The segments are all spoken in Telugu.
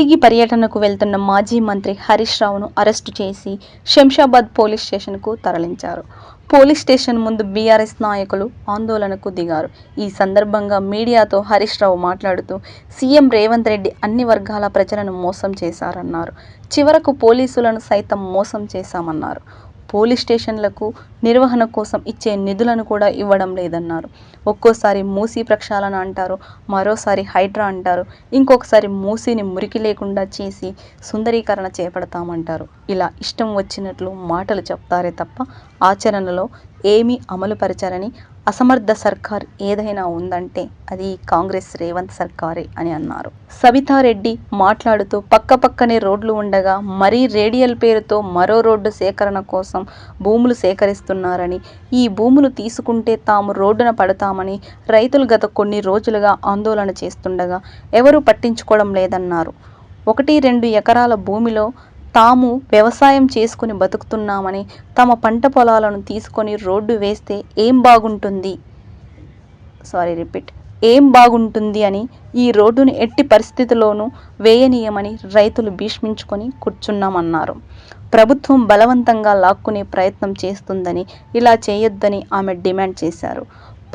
పరిగి పర్యటనకు వెళ్తున్న మాజీ మంత్రి హరీష్ రావును అరెస్టు చేసి శంషాబాద్ పోలీస్ స్టేషన్కు తరలించారు. పోలీస్ స్టేషన్ ముందు బీఆర్ఎస్ నాయకులు ఆందోళనకు దిగారు. ఈ సందర్భంగా మీడియాతో హరీష్ రావు మాట్లాడుతూ సీఎం రేవంత్ రెడ్డి అన్ని వర్గాల ప్రజలను మోసం చేశారన్నారు. చివరకు పోలీసులను సైతం మోసం చేశామన్నారు. పోలీస్ స్టేషన్లకు నిర్వహణ కోసం ఇచ్చే నిధులను కూడా ఇవ్వడం లేదన్నారు. ఒక్కోసారి మూసీ ప్రక్షాళన అంటారు, మరోసారి హైడ్రా అంటారు, ఇంకొకసారి మూసీని మురికి లేకుండా చేసి సుందరీకరణ చేపడతామంటారు. ఇలా ఇష్టం వచ్చినట్లు మాటలు చెప్తారే తప్ప ఆచరణలో ఏమీ అమలుపరచారని, అసమర్థ సర్కార్ ఏదైనా ఉందంటే అది కాంగ్రెస్ రేవంత్ సర్కారే అని అన్నారు. సబితారెడ్డి మాట్లాడుతూ పక్కపక్కనే రోడ్లు ఉండగా మరీ రేడియల్ పేరుతో మరో రోడ్డు సేకరణ కోసం భూములు సేకరిస్తున్నారని, ఈ భూములు తీసుకుంటే తాము రోడ్డున పడతామని రైతులు గత కొన్ని రోజులుగా ఆందోళన చేస్తుండగా ఎవరూ పట్టించుకోవడం లేదన్నారు. 1-2 ఎకరాల భూమిలో తాము వ్యవసాయం చేసుకుని బతుకుతున్నామని, తమ పంట పొలాలను తీసుకొని రోడ్డు వేస్తే ఏం బాగుంటుంది అని, ఈ రోడ్డును ఎట్టి పరిస్థితుల్లోనూ వేయనీయమని రైతులు భీష్మించుకొని కూర్చున్నామన్నారు. ప్రభుత్వం బలవంతంగా లాక్కునే ప్రయత్నం చేస్తుందని, ఇలా చేయొద్దని ఆమె డిమాండ్ చేశారు.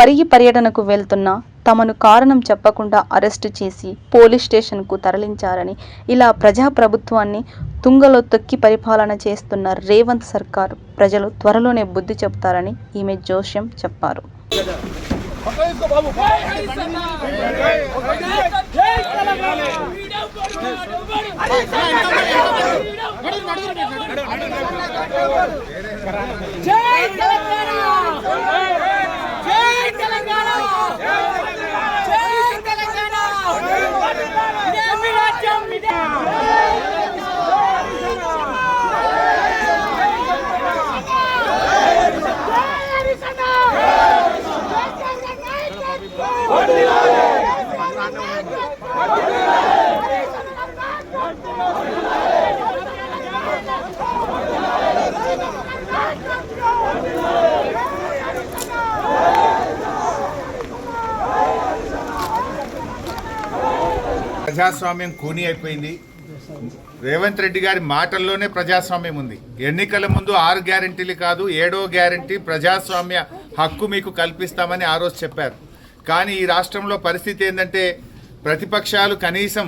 పరిగి పర్యటనకు వెళ్తున్న తమను కారణం చెప్పకుండా అరెస్టు చేసి పోలీస్ స్టేషన్కు తరలించారని, ఇలా ప్రజాప్రభుత్వాన్ని తుంగలో తొక్కి పరిపాలన చేస్తున్న రేవంత్ సర్కార్ ప్రజలు త్వరలోనే బుద్ధి చెబుతారని ఈమె జోస్యం చెప్పారు. ప్రజాస్వామ్యం కూని అయిపోయింది. రేవంత్ రెడ్డి గారి మాటల్లోనే ప్రజాస్వామ్యం ఉంది. ఎన్నికల ముందు 6 గ్యారెంటీలు కాదు 7వ గ్యారెంటీ ప్రజాస్వామ్య హక్కు మీకు కల్పిస్తామని ఆ రోజు చెప్పారు. కానీ ఈ రాష్ట్రంలో పరిస్థితి ఏంటంటే ప్రతిపక్షాలు కనీసం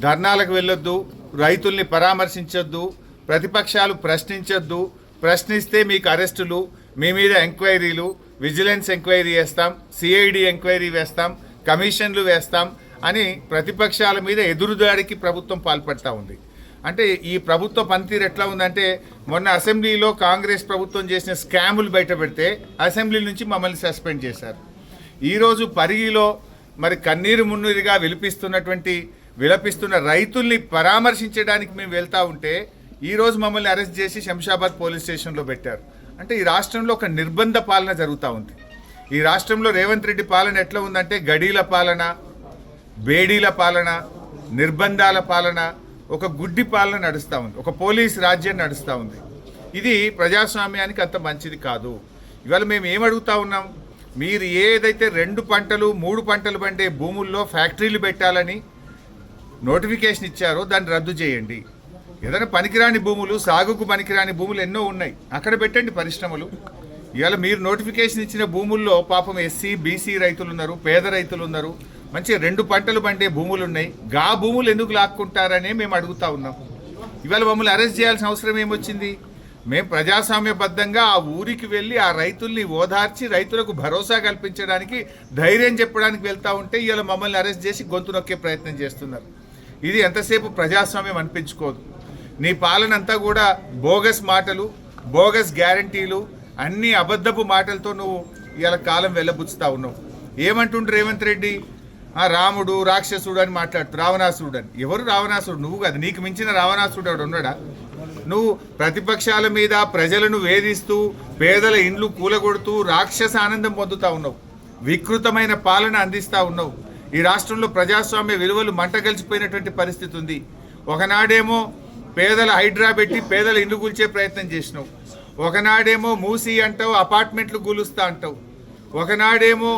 ధర్నాలకు వెళ్ళొద్దు, రైతుల్ని పరామర్శించొద్దు, ప్రతిపక్షాలు ప్రశ్నించొద్దు, ప్రశ్నిస్తే మీకు అరెస్టులు, మీ మీద ఎంక్వైరీలు, విజిలెన్స్ ఎంక్వైరీ వేస్తాం, సిఐడి ఎంక్వైరీ వేస్తాం, కమిషన్లు వేస్తాం అని ప్రతిపక్షాల మీద ఎదురుదాడికి ప్రభుత్వం పాల్పడతా ఉంది. అంటే ఈ ప్రభుత్వ పనితీరు ఎట్లా ఉందంటే, మొన్న అసెంబ్లీలో కాంగ్రెస్ ప్రభుత్వం చేసిన స్కాములు బయట పెడితే అసెంబ్లీ నుంచి మమ్మల్ని సస్పెండ్ చేశారు. ఈరోజు పరిగిలో మరి కన్నీరు మున్నీరుగా విలపిస్తున్న రైతుల్ని పరామర్శించడానికి మేము వెళ్తూ ఉంటే ఈరోజు మమ్మల్ని అరెస్ట్ చేసి శంషాబాద్ పోలీస్ స్టేషన్లో పెట్టారు. అంటే ఈ రాష్ట్రంలో ఒక నిర్బంధ పాలన జరుగుతూ ఉంది. ఈ రాష్ట్రంలో రేవంత్ రెడ్డి పాలన ఎట్లా ఉందంటే గడీల పాలన, బేడీల పాలన, నిర్బంధాల పాలన, ఒక గుడ్డి పాలన నడుస్తూ ఉంది, ఒక పోలీస్ రాజ్యం నడుస్తూ ఉంది. ఇది ప్రజాస్వామ్యానికి అంత మంచిది కాదు. ఇవాళ మేము ఏమడుగుతా ఉన్నాం, మీరు ఏదైతే 2 పంటలు 3 పంటలు పండే భూముల్లో ఫ్యాక్టరీలు పెట్టాలని నోటిఫికేషన్ ఇచ్చారో దాన్ని రద్దు చేయండి. ఏదైనా పనికిరాని భూములు, సాగుకు పనికిరాని భూములు ఎన్నో ఉన్నాయి, అక్కడ పెట్టండి పరిశ్రమలు. ఇవాళ మీరు నోటిఫికేషన్ ఇచ్చిన భూముల్లో పాపం ఎస్సీ బీసీ రైతులు ఉన్నారు, పేద రైతులు ఉన్నారు, మంచిగా 2 పంటలు పండే భూములు ఉన్నాయి. గా భూములు ఎందుకు లాక్కుంటారనే మేము అడుగుతా ఉన్నాం. ఇవాళ మమ్మల్ని అరెస్ట్ చేయాల్సిన అవసరం ఏమొచ్చింది? మేము ప్రజాస్వామ్యబద్ధంగా ఆ ఊరికి వెళ్ళి ఆ రైతుల్ని ఓదార్చి రైతులకు భరోసా కల్పించడానికి, ధైర్యం చెప్పడానికి వెళ్తూ ఉంటే ఇవాళ మమ్మల్ని అరెస్ట్ చేసి గొంతు నొక్కే ప్రయత్నం చేస్తున్నారు. ఇది ఎంతసేపు ప్రజాస్వామ్యం అనిపించుకోదు. నీ పాలన అంతా కూడా బోగస్ మాటలు, బోగస్ గ్యారంటీలు, అన్ని అబద్ధపు మాటలతో నువ్వు ఇవాళ కాలం వెళ్ళబుచ్చుతా ఉన్నావు. ఏమంటుండ్రు రేవంత్ రెడ్డి? రాముడు రాక్షసుడు అని మాట్లాడుతూ రావణాసురుడు అని. ఎవరు రావణాసురుడు? నువ్వు కదా. నీకు మించిన రావణాసురుడు ఎవడు ఉన్నాడా? నువ్వు ప్రతిపక్షాల మీద ప్రజలను వేధిస్తూ, పేదల ఇండ్లు కూలగొడుతూ రాక్షస ఆనందం పొందుతూ ఉన్నావు, వికృతమైన పాలన అందిస్తూ ఉన్నావు. ఈ రాష్ట్రంలో ప్రజాస్వామ్య విలువలు మంటగలిసిపోయినటువంటి పరిస్థితి ఉంది. ఒకనాడేమో పేదల హైడ్రా పెట్టి పేదల ఇండ్లు కూల్చే ప్రయత్నం చేసినావు, ఒకనాడేమో మూసి అంటావు, అపార్ట్మెంట్లు కూలుస్తా అంటావు, ఒకనాడేమో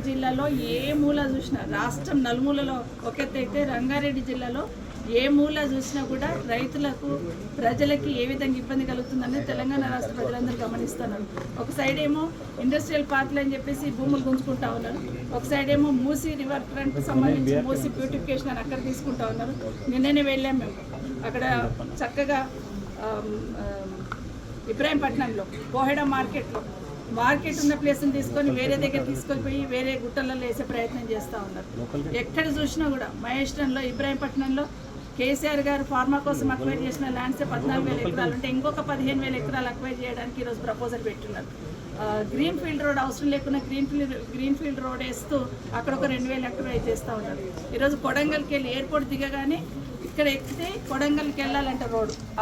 జిల్లాలో ఏ మూల చూసినా రాష్ట్రం నలుమూలలో ఒకెత్తైతే రంగారెడ్డి జిల్లాలో ఏ మూల చూసినా కూడా రైతులకు ప్రజలకి ఏ విధంగా ఇబ్బంది కలుగుతుందని తెలంగాణ రాష్ట్ర ప్రజలందరూ గమనిస్తున్నారు. ఒక సైడ్ ఏమో ఇండస్ట్రియల్ పార్కులు అని చెప్పేసి భూములు గుంజుకుంటా ఉన్నారు, ఒక సైడ్ ఏమో మూసీ రివర్ ఫ్రంట్ సంబంధించి మూసీ బ్యూటిఫికేషన్ అని అక్కడ తీసుకుంటా ఉన్నారు. నిన్ననే వెళ్ళాం మేము అక్కడ చక్కగా ఇబ్రాహీంపట్నంలో కోహెడ మార్కెట్ ఉన్న ప్లేస్ని తీసుకొని వేరే దగ్గర తీసుకొని పోయి వేరే గుట్టలలో వేసే ప్రయత్నం చేస్తూ ఉన్నారు. ఎక్కడ చూసినా కూడా మహేశ్వరంలో ఇబ్రాహీంపట్నంలో కేసీఆర్ గారు ఫార్మా కోసం అక్వైర్ చేసిన ల్యాండ్సే 14,000 ఎకరాలు ఉంటే ఇంకొక 15,000 ఎకరాలు అక్వైర్ చేయడానికి ఈరోజు ప్రపోజల్ పెట్టున్నారు. గ్రీన్ ఫీల్డ్ రోడ్ అవసరం లేకుండా గ్రీన్ ఫీల్డ్ రోడ్ వేస్తూ అక్కడ ఒక 2,000 ఎకరాలు చేస్తూ ఉన్నారు. ఈరోజు కొడంగల్కి వెళ్ళి ఎయిర్పోర్ట్ దిగగానే ఇక్కడ ఎక్కితే కొడంగల్కి వెళ్ళాలంటే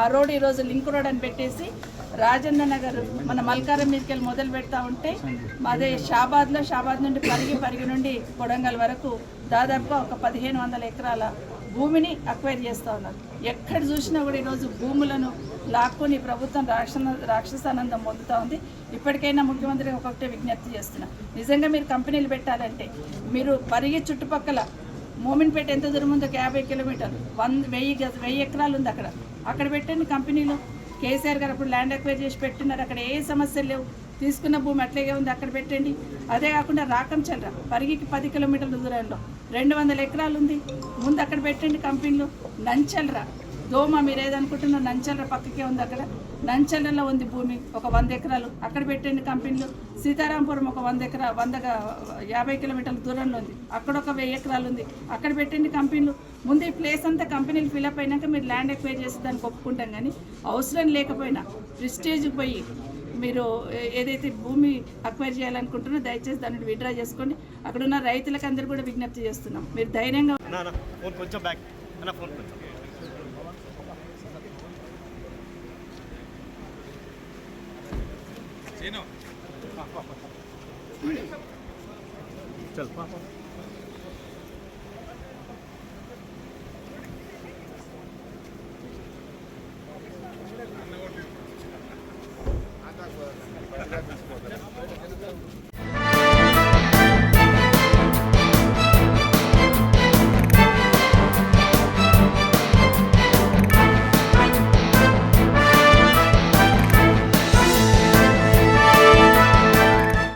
ఆ రోడ్ ఈరోజు లింక్ రోడ్ అని పెట్టేసి రాజన్న నగర్ మన మల్కారం మీదకి వెళ్ళి మొదలు పెడతా ఉంటే అదే షాబాద్ నుండి పరిగి నుండి కొడంగల్ వరకు దాదాపుగా ఒక 1,500 ఎకరాల భూమిని అక్వైర్ చేస్తూ ఉన్నారు. ఎక్కడ చూసినా కూడా ఈరోజు భూములను లాక్కొని ప్రభుత్వం రాక్షసానందం పొందుతూ ఉంది. ఇప్పటికైనా ముఖ్యమంత్రి ఒకటే విజ్ఞప్తి చేస్తున్నా, నిజంగా మీరు కంపెనీలు పెట్టాలంటే మీరు పరిగి చుట్టుపక్కల మోమిన్పేట ఎంత దూరం ఉందో 50 కిలోమీటర్లు 1000 ఎకరాలు ఉంది అక్కడ పెట్టండి కంపెనీలు. కేసీఆర్ గారు అప్పుడు ల్యాండ్ అక్వైర్ చేసి పెట్టినారు, అక్కడ ఏ సమస్యలు లేవు, తీసుకున్న భూమి అట్లాగే ఉంది అక్కడ పెట్టండి. అదే కాకుండా రాకంచల్ర పరిగికి 10 కిలోమీటర్ల దూరంలో 200 ఎకరాలు ఉంది, ముందు అక్కడ పెట్టండి కంపెనీలు. నంచల్ర దోమ మీరు ఏదనుకుంటున్నా నంచల్ర పక్కకే ఉంది, అక్కడ నంచల్రలో ఉంది భూమి ఒక 100 ఎకరాలు అక్కడ పెట్టండి కంపెనీలు. సీతారాంపురం ఒక 50 కిలోమీటర్ల దూరంలో ఉంది, అక్కడ ఒక 1000 ఎకరాలు ఉంది, అక్కడ పెట్టండి కంపెనీలు. ముందు ఈ ప్లేస్ అంతా కంపెనీలు ఫిల్అప్ అయినాక మీరు ల్యాండ్ ఎక్వైర్ చేసి దానికి ఒప్పుకుంటాం. కానీ అవసరం లేకపోయినా ప్రిస్టేజ్కి పోయి మీరు ఏదైతే భూమి అక్వైర్ చేయాలనుకుంటున్నారో దయచేసి దాన్ని విత్డ్రా చేసుకోండి. అక్కడ ఉన్న రైతులకు అందరూ కూడా విజ్ఞప్తి చేస్తున్నాం, మీరు ధైర్యంగా चल